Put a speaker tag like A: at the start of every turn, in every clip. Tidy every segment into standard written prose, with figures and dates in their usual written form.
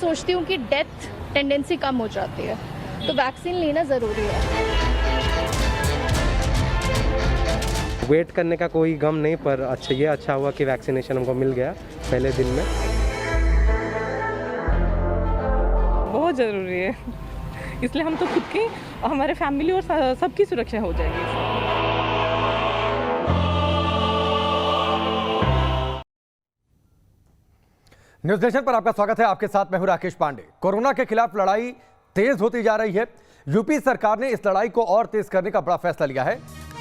A: सोचती हूँ कि डेथ टेंडेंसी कम हो जाती है, तो वैक्सीन लेना ज़रूरी है।
B: वेट करने का कोई गम नहीं, पर अच्छा हुआ कि वैक्सीनेशन हमको मिल गया पहले दिन में।
C: बहुत ज़रूरी है, इसलिए हम तो खुद की, हमारे फैमिली और सबकी सुरक्षा हो जाएगी।
D: न्यूज़ नेशन पर आपका स्वागत है। आपके साथ मैं हूं राकेश पांडे। कोरोना के खिलाफ लड़ाई तेज होती जा रही है। यूपी सरकार ने इस लड़ाई को और तेज करने का बड़ा फैसला लिया है।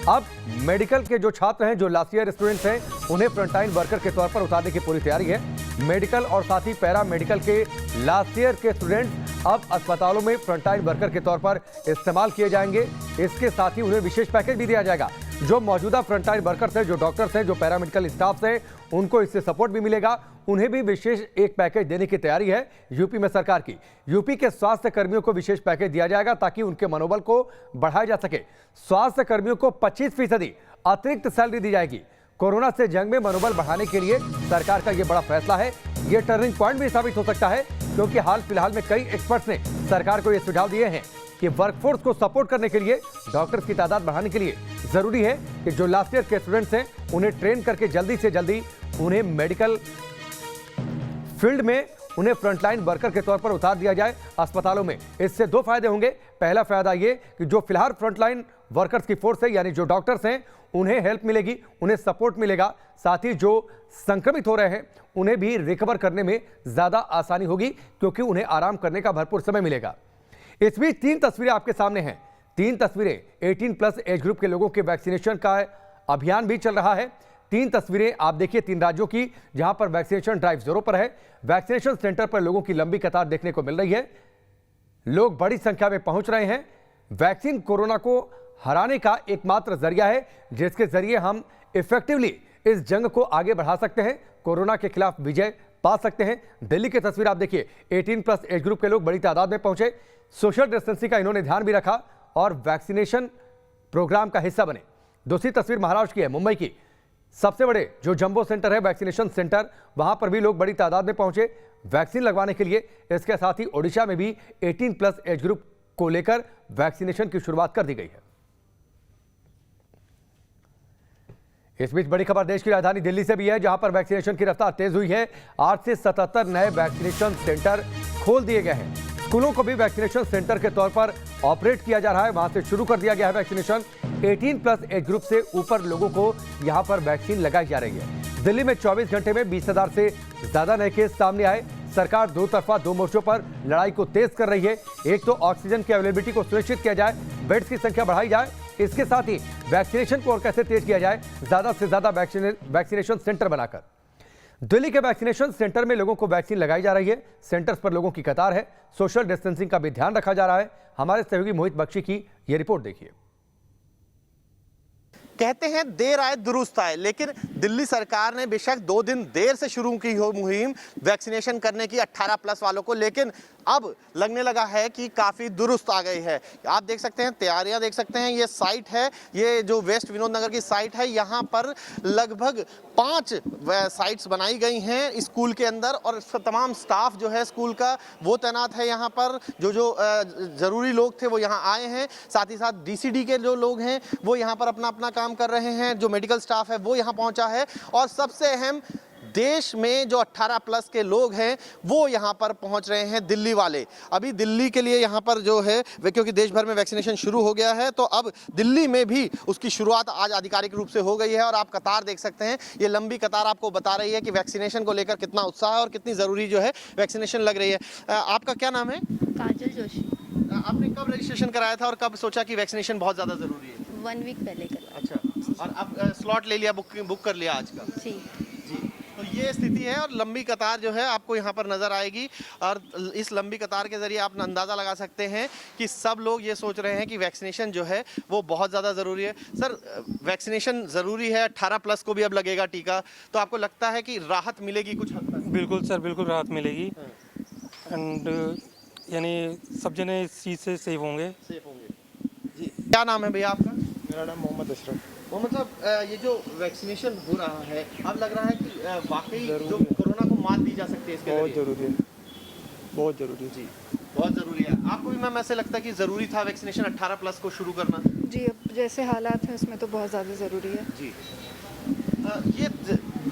D: अब मेडिकल के जो छात्र हैं, जो लास्ट ईयर स्टूडेंट्स हैं, उन्हें फ्रंटलाइन वर्कर के तौर पर उतारने की पूरी तैयारी है। मेडिकल और साथ ही पैरा मेडिकल के लास्ट ईयर के स्टूडेंट्स अब अस्पतालों में फ्रंटलाइन वर्कर के तौर पर इस्तेमाल किए जाएंगे। इसके साथ ही उन्हें विशेष पैकेज भी दिया जाएगा। जो मौजूदा फ्रंटलाइन वर्कर्स हैं, जो डॉक्टर्स हैं, जो पैरामेडिकल स्टाफ हैं, उनको इससे सपोर्ट भी मिलेगा। उन्हें भी विशेष एक पैकेज देने की तैयारी है यूपी में सरकार की। यूपी के स्वास्थ्य कर्मियों को विशेष पैकेज दिया जाएगा ताकि उनके मनोबल को बढ़ाया जा सके। स्वास्थ्य कर्मियों को 25% अतिरिक्त सैलरी दी जाएगी। कोरोना से जंग में मनोबल बढ़ाने के लिए सरकार का यह बड़ा फैसला है। यह टर्निंग पॉइंट भी साबित हो सकता है, क्योंकि हाल फिलहाल में कई एक्सपर्ट्स ने सरकार को यह सुझाव दिए हैं कि वर्कफोर्स को सपोर्ट करने के लिए, डॉक्टर्स की तादाद बढ़ाने के लिए जरूरी है कि जो लास्ट ईयर के स्टूडेंट्स हैं, उन्हें ट्रेन करके जल्दी से जल्दी उन्हें मेडिकल फील्ड में, उन्हें फ्रंटलाइन वर्कर के तौर पर उतार दिया जाए अस्पतालों में। इससे दो फायदे होंगे। पहला फायदा ये कि जो फिलहाल फ्रंटलाइन वर्कर्स की फोर्स है, यानी जो डॉक्टर्स हैं, उन्हें हेल्प मिलेगी, उन्हें सपोर्ट मिलेगा। साथ ही जो संक्रमित हो रहे हैं, उन्हें भी रिकवर करने में ज्यादा आसानी होगी, क्योंकि उन्हें आराम करने का भरपूर समय मिलेगा। इस बीच 3 तस्वीरें आपके सामने हैं। 3 तस्वीरें 18+ एज ग्रुप के लोगों के वैक्सीनेशन का अभियान भी चल रहा है। 3 तस्वीरें आप देखिए 3 राज्यों की, जहां पर वैक्सीनेशन ड्राइव जोरों पर है। वैक्सीनेशन सेंटर पर लोगों की लंबी कतार देखने को मिल रही है। लोग बड़ी संख्या में पहुंच रहे हैं। वैक्सीन कोरोना को हराने का एकमात्र जरिया है, जिसके जरिए हम इफेक्टिवली इस जंग को आगे बढ़ा सकते हैं, कोरोना के खिलाफ विजय पा सकते हैं। दिल्ली की तस्वीर आप देखिए, 18+ एज ग्रुप के लोग बड़ी तादाद में पहुंचे। सोशल डिस्टेंसिंग का इन्होंने ध्यान भी रखा और वैक्सीनेशन प्रोग्राम का हिस्सा बने। दूसरी तस्वीर महाराष्ट्र की है, मुंबई की। सबसे बड़े जो जंबो सेंटर है, वैक्सीनेशन सेंटर, वहां पर भी लोग बड़ी तादाद में पहुंचे वैक्सीन लगवाने के लिए। इसके साथ ही ओडिशा में भी 18+ एज ग्रुप को लेकर वैक्सीनेशन की शुरुआत कर दी गई है। इस बीच बड़ी खबर देश की राजधानी दिल्ली से भी है, जहां पर वैक्सीनेशन की रफ्तार तेज हुई है। 8 से 77 नए वैक्सीनेशन सेंटर खोल दिए गए हैं। स्कूलों को भी वैक्सीनेशन सेंटर के तौर पर ऑपरेट किया जा रहा है, वहां से शुरू कर दिया गया है वैक्सीनेशन। 18+ एज ग्रुप से ऊपर लोगों को यहां पर वैक्सीन लगाई जा रही है। दिल्ली में 24 घंटे में 20,000 से ज्यादा नए केस सामने आए। सरकार दो तरफा 2 मोर्चों पर लड़ाई को तेज कर रही है। एक तो ऑक्सीजन की अवेलेबिलिटी को सुनिश्चित किया जाए, बेड्स की संख्या बढ़ाई जाए। इसके साथ ही वैक्सीनेशन को और कैसे तेज किया जाए, ज्यादा से ज्यादा वैक्सीनेशन सेंटर बनाकर। दिल्ली के वैक्सीनेशन सेंटर में लोगों को वैक्सीन लगाई जा रही है। सेंटर्स पर लोगों की कतार है। सोशल डिस्टेंसिंग का भी ध्यान रखा जा रहा है। हमारे सहयोगी मोहित बख्शी की यह रिपोर्ट देखिए।
E: कहते हैं देर आए दुरुस्त आए, लेकिन दिल्ली सरकार ने बेशक 2 दिन देर से शुरू की हो मुहिम वैक्सीनेशन करने की 18+ वालों को, लेकिन अब लगने लगा है कि काफ़ी दुरुस्त आ गई है। आप देख सकते हैं, तैयारियां देख सकते हैं। ये साइट है, ये जो वेस्ट विनोद नगर की साइट है, यहाँ पर लगभग 5 साइट्स बनाई गई हैं स्कूल के अंदर, और तमाम स्टाफ जो है स्कूल का वो तैनात है यहाँ पर। जो ज़रूरी लोग थे वो यहाँ आए हैं। साथ ही साथ DCD के जो लोग हैं वो यहाँ पर अपना अपना काम कर रहे हैं। जो मेडिकल स्टाफ है वो यहाँ पहुँचा है। और सबसे अहम, देश में जो 18+ के लोग हैं वो यहाँ पर पहुँच रहे हैं, दिल्ली वाले। अभी दिल्ली के लिए यहाँ पर जो है वे, क्योंकि देश भर में वैक्सीनेशन शुरू हो गया है, तो अब दिल्ली में भी उसकी शुरुआत आज आधिकारिक रूप से हो गई है। और आप कतार देख सकते हैं, ये लंबी कतार आपको बता रही है कि वैक्सीनेशन को लेकर कितना उत्साह है और कितनी ज़रूरी जो है वैक्सीनेशन लग रही है। आपका क्या नाम है?
F: काजल जोशी।
E: आपने कब रजिस्ट्रेशन कराया था और कब सोचा कि वैक्सीनेशन बहुत ज़्यादा ज़रूरी है?
F: 1 वीक पहले करवाया।
E: अच्छा, और आप स्लॉट ले लिया, बुक कर लिया आज का?
F: जी।
E: तो ये स्थिति है और लंबी कतार जो है आपको यहाँ पर नज़र आएगी। और इस लंबी कतार के ज़रिए आप अंदाज़ा लगा सकते हैं कि सब लोग ये सोच रहे हैं कि वैक्सीनेशन जो है वो बहुत ज़्यादा ज़रूरी है। सर, वैक्सीनेशन ज़रूरी है, 18+ को भी अब लगेगा टीका, तो आपको लगता है कि राहत मिलेगी कुछ हद तक?
B: बिल्कुल सर, बिल्कुल राहत मिलेगी। एंड यानी सब जने इस चीज़ से सेफ होंगे।
E: जी, क्या नाम है भैया आपका?
G: मेरा नाम मोहम्मद अशरफ।
E: मोहम्मद साहब, ये जो वैक्सीनेशन हो रहा है, अब लग रहा है कि वाकई जो कोरोना को मात दी जा सकती है इसके
G: बहुत
E: जरिए?
G: ज़रूरी है। बहुत ज़रूरी
E: जी बहुत ज़रूरी है। आपको भी मैम ऐसे लगता है कि ज़रूरी था वैक्सीनेशन 18 प्लस को शुरू करना?
H: जी, अब जैसे हालात हैं उसमें तो बहुत ज़्यादा ज़रूरी है।
E: जी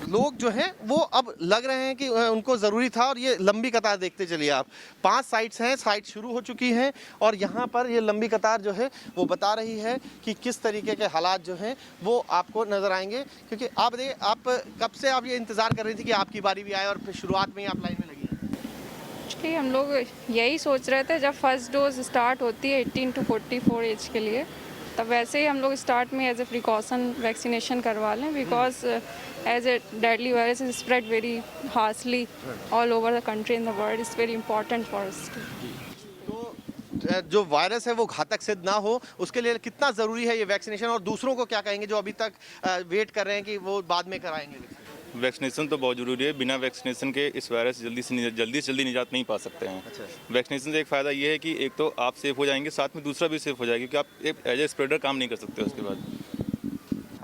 E: लोग जो हैं वो अब लग रहे हैं कि उनको ज़रूरी था, और ये लंबी कतार देखते चलिए आप, 5 साइट्स हैं, साइट शुरू हो चुकी हैं और यहाँ पर ये लंबी कतार जो है वो बता रही है कि किस तरीके के हालात जो हैं वो आपको नज़र आएंगे। क्योंकि आप देखिए, आप कब से आप ये इंतज़ार कर रही थी कि आपकी बारी भी आए और फिर शुरुआत में ही आप लाइन में लगी हैं?
I: एक्चुअली हम लोग यही सोच रहे थे जब फर्स्ट डोज स्टार्ट होती है 18 to 44 एज के लिए, तब वैसे ही हम लोग स्टार्ट में एज ए प्रिकॉशन वैक्सीनेशन करवा लें, because as a deadly virus is spread very harshly all over the country in the world, is very important for us.
E: तो जो वायरस है वो घातक सिद्ध ना हो, उसके लिए कितना ज़रूरी है ये वैक्सीनेशन, और दूसरों को क्या कहेंगे जो अभी तक वेट कर रहे हैं कि वो बाद में कराएंगे?
J: वैक्सीनेशन तो बहुत ज़रूरी है। बिना वैक्सीनेशन के इस वायरस से जल्दी निजात नहीं पा सकते हैं।
E: अच्छा।
J: वैक्सीनेशन से एक फ़ायदा ये है कि एक तो आप सेफ हो जाएंगे, साथ में दूसरा भी सेफ हो जाएगा, क्योंकि आप एक एज ए स्प्रेडर काम नहीं कर सकते उसके बाद।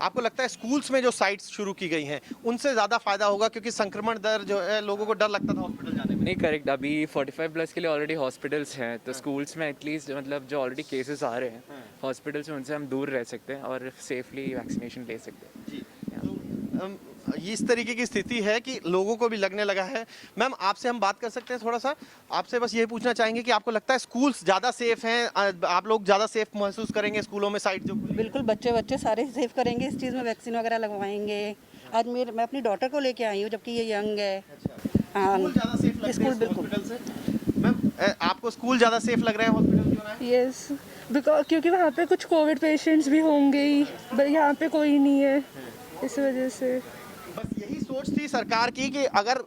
E: आपको लगता है स्कूल्स में जो साइट्स शुरू की गई हैं उनसे ज़्यादा फायदा होगा, क्योंकि संक्रमण दर जो है, लोगों को डर लगता था हॉस्पिटल जाने में?
G: नहीं, करेक्ट। अभी 45 प्लस के लिए ऑलरेडी हॉस्पिटल्स हैं, तो स्कूल्स में एटलीस्ट मतलब जो ऑलरेडी केसेस आ रहे हैं हॉस्पिटल्स में, उनसे हम दूर रह सकते हैं और सेफली वैक्सीनेशन ले सकते हैं।
E: जी, तो इस तरीके की स्थिति है कि लोगों को भी लगने लगा है। मैम, आपसे हम बात कर सकते हैं थोड़ा सा? आपसे बस यही पूछना चाहेंगे कि आपको लगता है स्कूल्स ज़्यादा सेफ हैं, आप लोग ज़्यादा सेफ महसूस करेंगे स्कूलों में साइट जो?
K: बिल्कुल, बच्चे सारे सेफ करेंगे इस चीज़ में, वैक्सीन वगैरह लगवाएंगे। आज मैं अपनी डॉटर को लेके आई हूँ, जबकि ये यंग है।
E: स्कूल ज़्यादा सेफ लग रहे हैं
K: स्कूल बिल्कुल।
E: हॉस्पिटल से? मैम, आपको स्कूल ज़्यादा सेफ लग रहे हैं हॉस्पिटल क्यों ना?
C: यस, बिकॉज क्योंकि वहाँ पे कुछ कोविड पेशेंट्स भी होंगे ही, यहाँ पे कोई नहीं है, इस वजह से।
E: बस यही सोच थी सरकार की कि अगर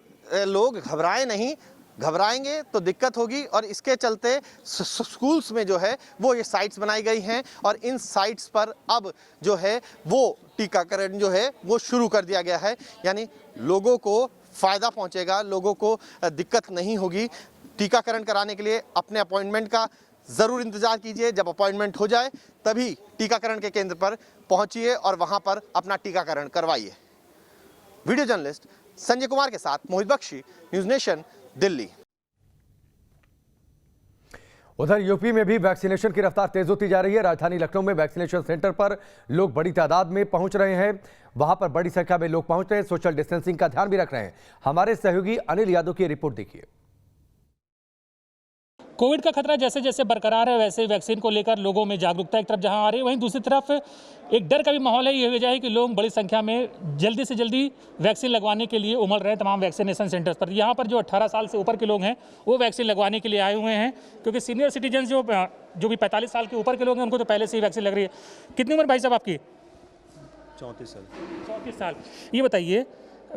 E: लोग घबराए नहीं, घबराएंगे तो दिक्कत होगी, और इसके चलते स्कूल्स में जो है वो ये साइट्स बनाई गई हैं, और इन साइट्स पर अब जो है वो टीकाकरण जो है वो शुरू कर दिया गया है। यानी लोगों को फ़ायदा पहुंचेगा, लोगों को दिक्कत नहीं होगी। टीकाकरण कराने के लिए अपने अपॉइंटमेंट का ज़रूर इंतज़ार कीजिए। जब अपॉइंटमेंट हो जाए तभी टीकाकरण के केंद्र पर पहुंचिए और वहां पर अपना टीकाकरण करवाइए। वीडियो जर्नलिस्ट संजय कुमार के साथ मोहित बख्शी, न्यूज़ नेशन, दिल्ली।
D: उधर यूपी में भी वैक्सीनेशन की रफ्तार तेज होती जा रही है। राजधानी लखनऊ में वैक्सीनेशन सेंटर पर लोग बड़ी तादाद में पहुंच रहे हैं। वहां पर बड़ी संख्या में लोग पहुंच रहे हैं, सोशल डिस्टेंसिंग का ध्यान भी रख रहे हैं। हमारे सहयोगी अनिल यादव की रिपोर्ट देखिए।
L: कोविड का खतरा जैसे जैसे बरकरार है, वैसे वैक्सीन को लेकर लोगों में जागरूकता एक तरफ जहां आ रही है, वहीं दूसरी तरफ एक डर का भी माहौल है। ये वजह है कि लोग बड़ी संख्या में जल्दी से जल्दी वैक्सीन लगवाने के लिए उमड़ रहे हैं तमाम वैक्सीनेशन सेंटर्स पर। यहाँ पर जो 18 साल से ऊपर के लोग हैं वो वैक्सीन लगवाने के लिए आए हुए हैं, क्योंकि सीनियर सिटीजन जो भी 45 साल के ऊपर के लोग हैं उनको तो पहले से ही वैक्सीन लग रही है। कितनी उम्र भाई साहब आपकी?
M: 34 साल।
L: 34 साल। ये बताइए,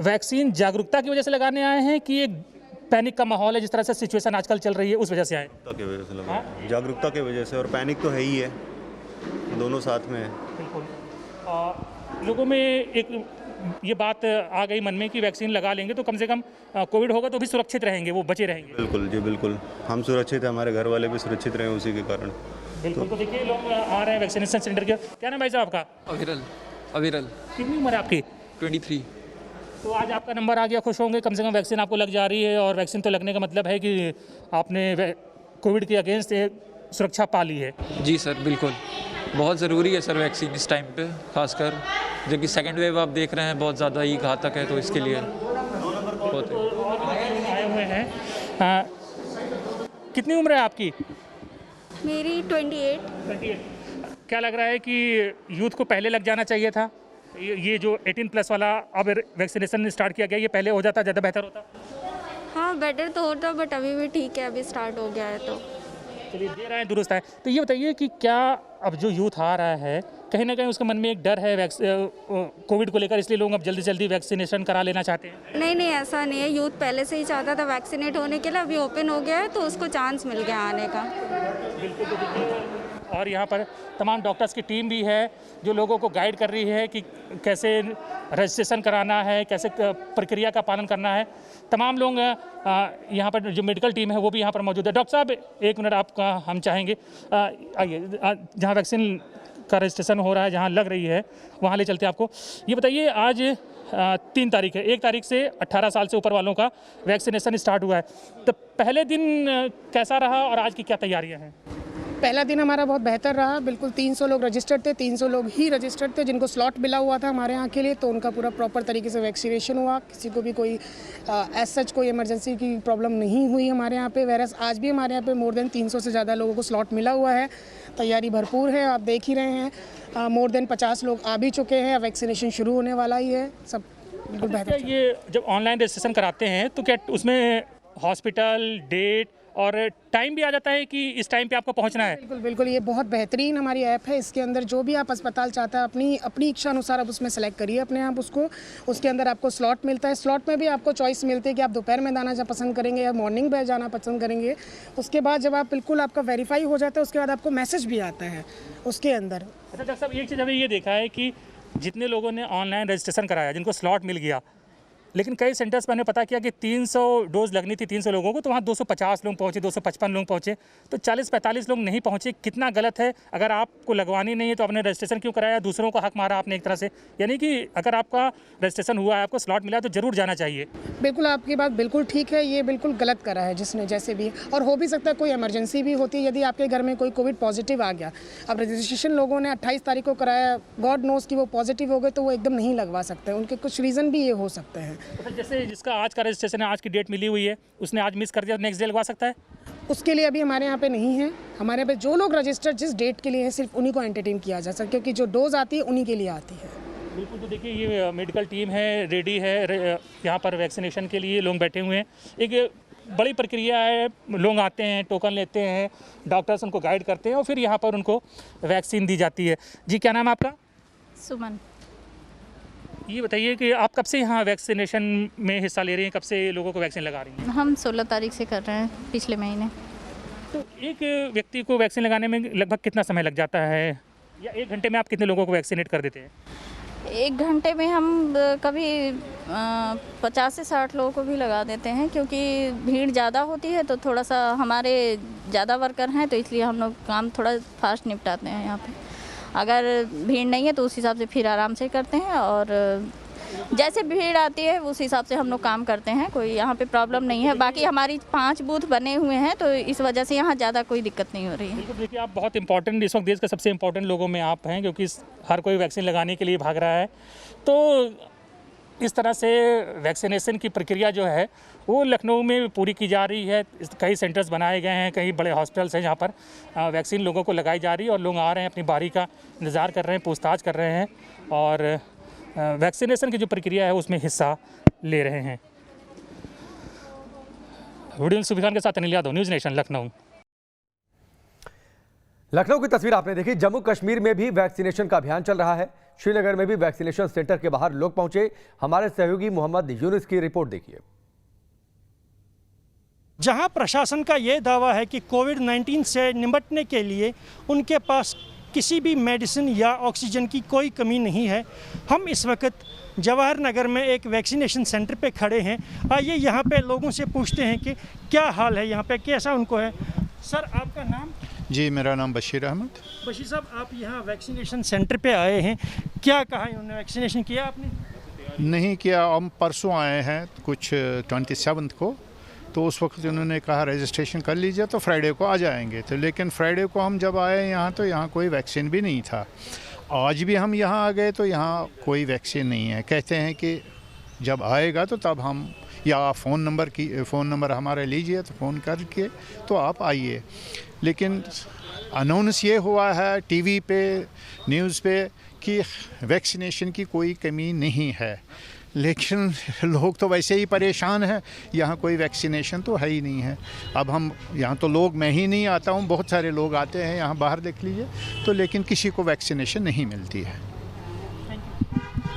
L: वैक्सीन जागरूकता की वजह से लगाने आए हैं कि एक पैनिक का माहौल है, जिस तरह से सिचुएशन आजकल चल रही है उस वजह से आए?
M: की वजह से लगा, जागरूकता की वजह से, और पैनिक तो है ही है, दोनों साथ में है।
L: बिल्कुल। लोगों में एक ये बात आ गई मन में कि वैक्सीन लगा लेंगे तो कम से कम कोविड होगा तो भी सुरक्षित रहेंगे, वो बचे रहेंगे।
M: बिल्कुल जी, बिल्कुल, हम सुरक्षित हैं, हमारे घर वाले भी सुरक्षित रहे उसी के कारण।
L: बिल्कुल। तो देखिए, लोग आ रहे हैं वैक्सीनेशन सेंटर के। क्या नाम भाई साहब आपका?
G: अविरल।
L: कितनी उम्र है आपकी?
G: 23।
L: तो आज आपका नंबर आ गया, खुश होंगे, कम से कम वैक्सीन आपको लग जा रही है, और वैक्सीन तो लगने का मतलब है कि आपने कोविड के अगेंस्ट सुरक्षा पा ली है।
G: जी सर, बिल्कुल, बहुत ज़रूरी है सर वैक्सीन इस टाइम पे, खासकर जबकि सेकेंड वेव आप देख रहे हैं बहुत ज़्यादा ही घातक है, तो इसके लिए बहुत
L: आए हुए हैं। कितनी उम्र है आपकी?
I: मेरी 28।
L: क्या लग रहा है कि यूथ को पहले लग जाना चाहिए था? ये जो 18 प्लस वाला अब वैक्सीनेशन स्टार्ट किया गया, ये पहले हो जाता ज़्यादा बेहतर होता?
I: हाँ, बेटर तो होता, बट अभी भी ठीक है, अभी स्टार्ट हो गया है तो
L: चलिए, दे रहे हैं, दुरुस्त है। तो ये बताइए कि क्या अब जो यूथ आ रहा है, कहीं ना कहीं उसके मन में एक डर है कोविड को लेकर, इसलिए लोग अब जल्दी जल्दी वैक्सीनेशन करा लेना चाहते हैं?
I: नहीं, ऐसा नहीं है। यूथ पहले से ही चाहता था वैक्सीनेट होने के लिए, अभी ओपन हो गया है तो उसको चांस मिल गया आने का।
L: बिल्कुल। और यहाँ पर तमाम डॉक्टर्स की टीम भी है जो लोगों को गाइड कर रही है कि कैसे रजिस्ट्रेशन कराना है, कैसे प्रक्रिया का पालन करना है। तमाम लोग यहाँ पर जो मेडिकल टीम है वो भी यहाँ पर मौजूद है। डॉक्टर साहब, एक मिनट आपका हम चाहेंगे, आइए, जहाँ वैक्सीन का रजिस्ट्रेशन हो रहा है, जहाँ लग रही है वहाँ ले चलते हैं आपको। ये बताइए, आज 3 तारीख है, 1 तारीख से 18 साल से ऊपर वालों का वैक्सीनेशन स्टार्ट हुआ है, तो पहले दिन कैसा रहा और आज की क्या तैयारियाँ हैं?
N: पहला दिन हमारा बहुत बेहतर रहा। बिल्कुल 300 लोग रजिस्टर्ड थे, 300 लोग ही रजिस्टर्ड थे जिनको स्लॉट मिला हुआ था हमारे यहाँ के लिए, तो उनका पूरा प्रॉपर तरीके से वैक्सीनेशन हुआ। किसी को भी कोई एज सच कोई इमरजेंसी की प्रॉब्लम नहीं हुई हमारे यहाँ पे। वैरस आज भी हमारे यहाँ पे मोर देन 300 से ज़्यादा लोगों को स्लॉट मिला हुआ है। तैयारी भरपूर है, आप देख ही रहे हैं। मोर देन 50 लोग आ भी चुके हैं, वैक्सीनेशन शुरू होने वाला ही है। सब बिल्कुल बेहतर।
L: ये जब ऑनलाइन रजिस्ट्रेशन कराते हैं तो क्या उसमें हॉस्पिटल, डेट और टाइम भी आ जाता है कि इस टाइम पे आपको पहुंचना है?
N: बिल्कुल बिल्कुल, ये बहुत बेहतरीन हमारी ऐप है। इसके अंदर जो भी आप अस्पताल चाहते हैं अपनी इच्छा अनुसार आप उसमें सेलेक्ट करिए अपने आप उसको। उसके अंदर आपको स्लॉट मिलता है। स्लॉट में भी आपको चॉइस मिलती है कि आप दोपहर में जाना पसंद करेंगे या मॉर्निंग में जाना पसंद करेंगे। उसके बाद जब आप बिल्कुल आपका वेरीफाई हो जाता है, उसके बाद आपको मैसेज भी आता है उसके अंदर।
L: अच्छा डॉक्टर साहब, एक चीज़ हमें ये देखा है कि जितने लोगों ने ऑनलाइन रजिस्ट्रेशन कराया, जिनको स्लॉट मिल गया, लेकिन कई सेंटर्स पर मैंने पता किया कि 300 डोज लगनी थी 300 लोगों को, तो वहाँ 250 लोग पहुँचे, 255 लोग पहुँचे, तो 40-45 लोग नहीं पहुँचे। कितना गलत है? अगर आपको लगवानी नहीं है तो आपने रजिस्ट्रेशन क्यों कराया? दूसरों को हक मारा आपने एक तरह से। यानी कि अगर आपका रजिस्ट्रेशन हुआ है, आपको स्लॉट मिला है, तो ज़रूर जाना चाहिए।
N: बिल्कुल, आपकी बात बिल्कुल ठीक है। ये बिल्कुल गलत करा है जिसने, जैसे भी। और हो भी सकता है कोई इमरजेंसी भी होती है, यदि आपके घर में कोई कोविड पॉजिटिव आ गया। अब रजिस्ट्रेशन लोगों ने 28 तारीख को कराया, गॉड नोज कि वो पॉजिटिव हो गए, तो वो एकदम नहीं लगवा सकते। उनके कुछ रीज़न भी ये हो सकते हैं।
L: जैसे जिसका आज का रजिस्ट्रेशन है, आज की डेट मिली हुई है, उसने आज मिस कर दिया, नेक्स्ट डे लगवा सकता है?
N: उसके लिए अभी हमारे यहाँ पे नहीं है। हमारे यहाँ पे जो लोग रजिस्टर्ड जिस डेट के लिए है, सिर्फ उन्हीं को एंटरटेन किया जा सकता है, क्योंकि जो डोज आती है उन्हीं के लिए आती है।
L: बिल्कुल। तो देखिए, ये मेडिकल टीम है, रेडी है यहाँ पर वैक्सीनेशन के लिए। लोग बैठे हुए हैं। एक बड़ी प्रक्रिया है, लोग आते हैं, टोकन लेते हैं, डॉक्टर्स उनको गाइड करते हैं और फिर यहाँ पर उनको वैक्सीन दी जाती है। जी, क्या नाम है आपका?
F: सुमन।
L: ये बताइए कि आप कब से यहाँ वैक्सीनेशन में हिस्सा ले रही हैं, कब से लोगों को वैक्सीन लगा रही हैं?
F: हम 16 तारीख से कर रहे हैं, पिछले महीने।
L: तो एक व्यक्ति को वैक्सीन लगाने में लगभग कितना समय लग जाता है, या 1 घंटे में आप कितने लोगों को वैक्सीनेट कर देते हैं?
F: 1 घंटे में हम कभी 50 से 60 लोगों को भी लगा देते हैं, क्योंकि भीड़ ज़्यादा होती है तो थोड़ा सा हमारे ज़्यादा वर्कर हैं, तो इसलिए हम लोग काम थोड़ा फास्ट निपटाते हैं यहाँ पे। अगर भीड़ नहीं है तो उस हिसाब से फिर आराम से करते हैं, और जैसे भीड़ आती है उस हिसाब से हम लोग काम करते हैं। कोई यहाँ पे प्रॉब्लम नहीं है। बाकी हमारी 5 बूथ बने हुए हैं, तो इस वजह से यहाँ ज़्यादा कोई दिक्कत नहीं हो रही है।
L: बिल्कुल। देखिए, आप बहुत इंपॉर्टेंट, इस वक्त देश के सबसे इंपॉर्टेंट लोगों में आप हैं, क्योंकि हर कोई वैक्सीन लगाने के लिए भाग रहा है। तो इस तरह से वैक्सीनेशन की प्रक्रिया जो है वो लखनऊ में पूरी की जा रही है। कई सेंटर्स बनाए गए हैं, कई बड़े हॉस्पिटल्स हैं जहाँ पर वैक्सीन लोगों को लगाई जा रही है, और लोग आ रहे हैं, अपनी बारी का इंतज़ार कर रहे हैं, पूछताछ कर रहे हैं और वैक्सीनेशन की जो प्रक्रिया है उसमें हिस्सा ले रहे हैं। वीडियो सुबिखान के साथ अनिल यादव, न्यूज़ नेशन, लखनऊ।
D: लखनऊ की तस्वीर आपने देखी। जम्मू कश्मीर में भी वैक्सीनेशन का अभियान चल रहा है। श्रीनगर में भी वैक्सीनेशन सेंटर के बाहर लोग पहुंचे। हमारे सहयोगी मोहम्मद यूनुस की रिपोर्ट देखिए।
O: जहां प्रशासन का ये दावा है कि कोविड-19 से निपटने के लिए उनके पास किसी भी मेडिसिन या ऑक्सीजन की कोई कमी नहीं है, हम इस वक्त जवाहर नगर में एक वैक्सीनेशन सेंटर पे खड़े हैं। आइए यहाँ पे लोगों से पूछते हैं कि क्या हाल है यहाँ पे, कैसा उनको है। सर, आपका नाम?
P: जी, मेरा नाम बशीर अहमद।
O: बशीर साहब, आप यहाँ वैक्सीनेशन सेंटर पे आए हैं, क्या कहा उन्होंने? वैक्सीनेशन किया आपने?
P: नहीं किया, हम परसों आए हैं, कुछ 27 को, तो उस वक्त उन्होंने कहा रजिस्ट्रेशन कर लीजिए तो फ्राइडे को आ जाएंगे। तो लेकिन फ्राइडे को हम जब आए यहाँ तो यहाँ कोई वैक्सीन भी नहीं था। आज भी हम यहाँ आ गए तो यहाँ कोई वैक्सीन नहीं है। कहते हैं कि जब आएगा तो तब हम, या आप फ़ोन नंबर हमारे लीजिए तो फ़ोन करके तो आप आइए। लेकिन अनाउंस ये हुआ है टीवी पे, न्यूज़ पे कि वैक्सीनेशन की कोई कमी नहीं है, लेकिन लोग तो वैसे ही परेशान हैं। यहाँ कोई वैक्सीनेशन तो है ही नहीं है। अब हम यहाँ तो लोग, मैं ही नहीं आता हूँ, बहुत सारे लोग आते हैं यहाँ, बाहर देख लीजिए तो, लेकिन किसी को वैक्सीनेशन नहीं मिलती है।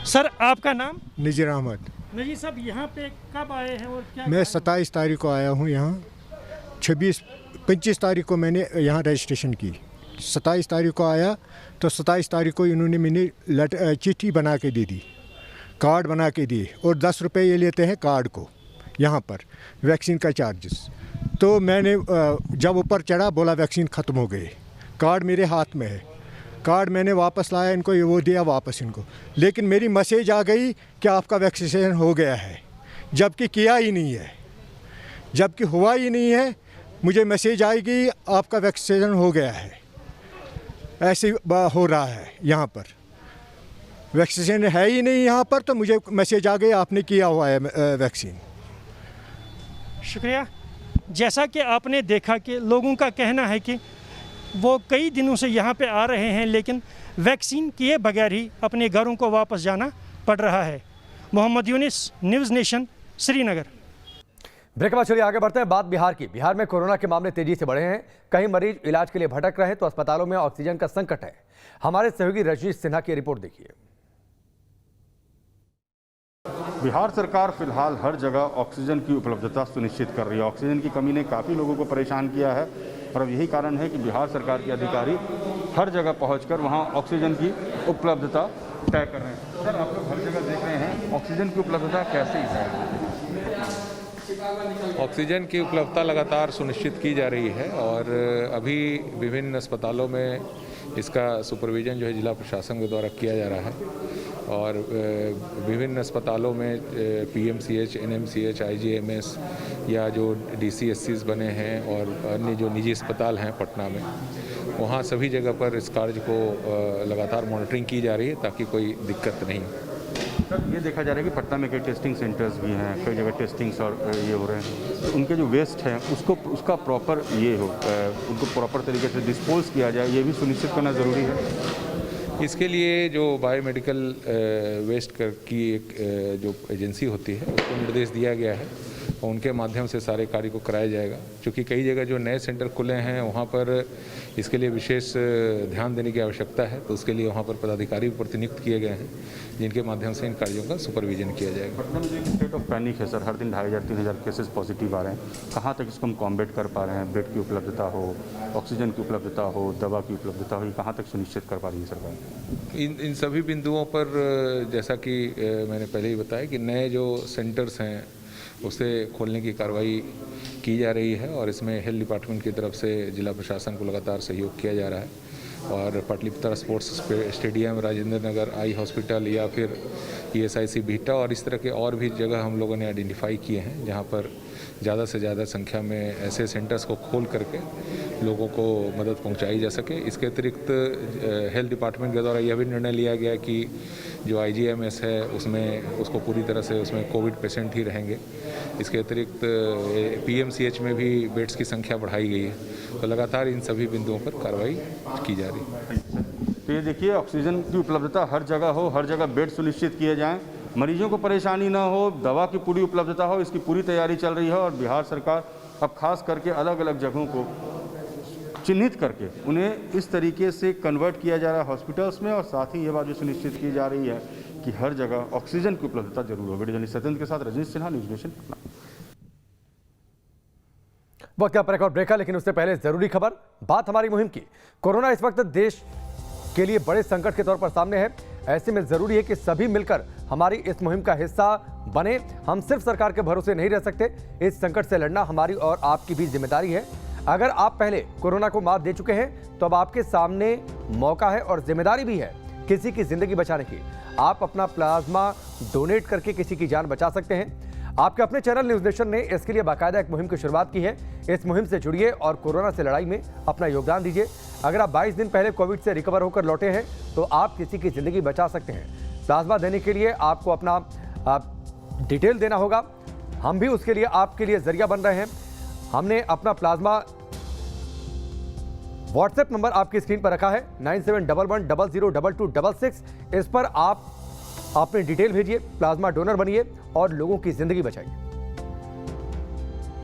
O: सर, आपका नाम?
Q: नज़ीर अहमद।
O: नज़ीर साहब, यहाँ पे कब आए हैं और क्या?
Q: मैं 27 तारीख को आया हूँ यहाँ। 25 तारीख को मैंने यहाँ रजिस्ट्रेशन की। 27 तारीख को आया तो 27 तारीख को इन्होंने मैंने चिट्ठी बना के दे दी, कार्ड बना के दिए, और 10 रुपये ये लेते हैं कार्ड को यहाँ पर, वैक्सीन का चार्जेस। तो मैंने जब ऊपर चढ़ा बोला वैक्सीन ख़त्म हो गई। कार्ड मेरे हाथ में है, कार्ड मैंने वापस लाया इनको, ये वो दिया वापस इनको, लेकिन मेरी मैसेज आ गई कि आपका वैक्सीनेशन हो गया है, जबकि किया ही नहीं है, जबकि हुआ ही नहीं है। मुझे मैसेज आएगी आपका वैक्सीनेशन हो गया है, ऐसे हो रहा है। यहाँ पर वैक्सीनेशन है ही नहीं यहाँ पर, तो मुझे मैसेज आ गया आपने किया हुआ है वैक्सीन।
O: शुक्रिया। जैसा कि आपने देखा कि लोगों का कहना है कि वो कई दिनों से यहाँ पे आ रहे हैं, लेकिन वैक्सीन किए बगैर ही अपने घरों को वापस जाना पड़ रहा है। Mohammad Younis, news nation, Srinagar.
D: Break के बाद चलिए आगे बढ़ते हैं। बात बिहार की। बिहार में कोरोना के मामले तेजी से बढ़े हैं। कई मरीज इलाज के लिए भटक रहे हैं तो अस्पतालों में ऑक्सीजन का संकट है। हमारे सहयोगी रजनीश सिन्हा की रिपोर्ट देखिए।
R: बिहार सरकार फिलहाल हर जगह ऑक्सीजन की उपलब्धता सुनिश्चित कर रही है। ऑक्सीजन की कमी ने काफ़ी लोगों को परेशान किया है और अब यही कारण है कि बिहार सरकार के अधिकारी हर जगह पहुंचकर वहां ऑक्सीजन की उपलब्धता तय कर रहे हैं। सर, आप लोग हर जगह देख रहे हैं, ऑक्सीजन की उपलब्धता कैसे है?
S: ऑक्सीजन की उपलब्धता लगातार सुनिश्चित की जा रही है और अभी विभिन्न अस्पतालों में इसका सुपरविजन जो है जिला प्रशासन के द्वारा किया जा रहा है और विभिन्न अस्पतालों में पीएमसीएच, एनएमसीएच, आईजीएमएस या जो डीसीएससीज बने हैं और अन्य जो निजी अस्पताल हैं पटना में, वहाँ सभी जगह पर इस कार्य को लगातार मॉनिटरिंग की जा रही है ताकि कोई दिक्कत नहीं।
R: सर, ये देखा जा रहा है कि पटना में कई टेस्टिंग सेंटर्स भी हैं, कई जगह टेस्टिंग्स और ये हो रहे हैं, तो उनके जो वेस्ट हैं उसका प्रॉपर उनको प्रॉपर तरीके से डिस्पोज किया जाए, ये भी सुनिश्चित करना ज़रूरी है।
S: इसके लिए जो बायोमेडिकल वेस्ट की एक जो एजेंसी होती है उसको निर्देश दिया गया है और उनके माध्यम से सारे कार्य को कराया जाएगा। क्योंकि कई जगह जो नए सेंटर खुले हैं वहाँ पर इसके लिए विशेष ध्यान देने की आवश्यकता है, तो उसके लिए वहाँ पर पदाधिकारी प्रतिनियुक्त किए गए हैं जिनके माध्यम से इन कार्यों का सुपरविजन किया जाएगा।
R: पटना में जो एक स्टेट ऑफ पैनिक है सर, हर दिन 2500-3000 केसेस पॉजिटिव आ रहे हैं, कहाँ तक इसको हम कॉम्बेट कर पा रहे हैं? बेड की उपलब्धता हो, ऑक्सीजन की उपलब्धता हो, दवा की उपलब्धता हो, ये कहाँ तक सुनिश्चित कर पा रही है सरकार?
S: इन सभी बिंदुओं पर जैसा कि मैंने पहले ही बताया कि नए जो सेंटर्स हैं उसे खोलने की कार्रवाई की जा रही है और इसमें हेल्थ डिपार्टमेंट की तरफ से जिला प्रशासन को लगातार सहयोग किया जा रहा है और Pataliputra sports stadium, Rajendra Nagar eye hospital या फिर ESIC बीटा और इस तरह के और भी जगह हम लोगों ने आइडेंटिफाई किए हैं जहां पर ज़्यादा से ज़्यादा संख्या में ऐसे सेंटर्स को खोल करके लोगों को मदद पहुंचाई जा सके। इसके अतिरिक्त हेल्थ डिपार्टमेंट के द्वारा यह भी निर्णय लिया गया कि जो IGMS है उसमें उसको पूरी तरह से उसमें कोविड पेशेंट ही रहेंगे। इसके अतिरिक्त PMCH में भी बेड्स की संख्या बढ़ाई गई है, तो लगातार इन सभी बिंदुओं पर कार्रवाई की जा रही है।
R: तो ये देखिए, ऑक्सीजन की उपलब्धता हर जगह हो, हर जगह बेड सुनिश्चित किए जाएं, मरीजों को परेशानी ना हो, दवा की पूरी उपलब्धता हो, इसकी पूरी तैयारी चल रही है और बिहार सरकार अब खास करके अलग अलग जगहों को चिन्हित करके उन्हें इस तरीके से कन्वर्ट किया जा रहा है हॉस्पिटल्स में और साथ ही ये बात भी सुनिश्चित की जा रही है कि हर जगह ऑक्सीजन की उपलब्धता जरूर हो। वीडियो जर्नलिस्ट सत्येंद्र के साथ रजनीश सिन्हा, न्यूज़ नेशन पटना।
D: वक्त का एक और ब्रेक है, लेकिन उससे पहले जरूरी खबर। बात हमारी मुहिम की। कोरोना इस वक्त देश के लिए बड़े संकट के तौर पर सामने है। ऐसे में जरूरी है कि सभी मिलकर हमारी इस मुहिम का हिस्सा बने। हम सिर्फ सरकार के भरोसे नहीं रह सकते। इस संकट से लड़ना हमारी और आपकी भी जिम्मेदारी है। अगर आप पहले कोरोना को मात दे चुके हैं तो अब आपके सामने मौका है और जिम्मेदारी भी है किसी की जिंदगी बचाने की। आप अपना प्लाज्मा डोनेट करके किसी की जान बचा सकते हैं। आपके अपने चैनल न्यूज़ नेशन ने इसके लिए बाकायदा एक मुहिम की शुरुआत की है। इस मुहिम से जुड़िए और कोरोना से लड़ाई में अपना योगदान दीजिए। अगर आप 22 दिन पहले कोविड से रिकवर होकर लौटे हैं तो आप किसी की ज़िंदगी बचा सकते हैं। प्लाज्मा देने के लिए आपको अपना डिटेल देना होगा। हम भी उसके लिए आपके लिए जरिया बन रहे हैं। हमने अपना प्लाज्मा व्हाट्सएप नंबर आपकी स्क्रीन पर रखा है 9711002266। इस पर आप अपनी डिटेल भेजिए, प्लाज्मा डोनर बनिए और लोगों की जिंदगी बचाइए।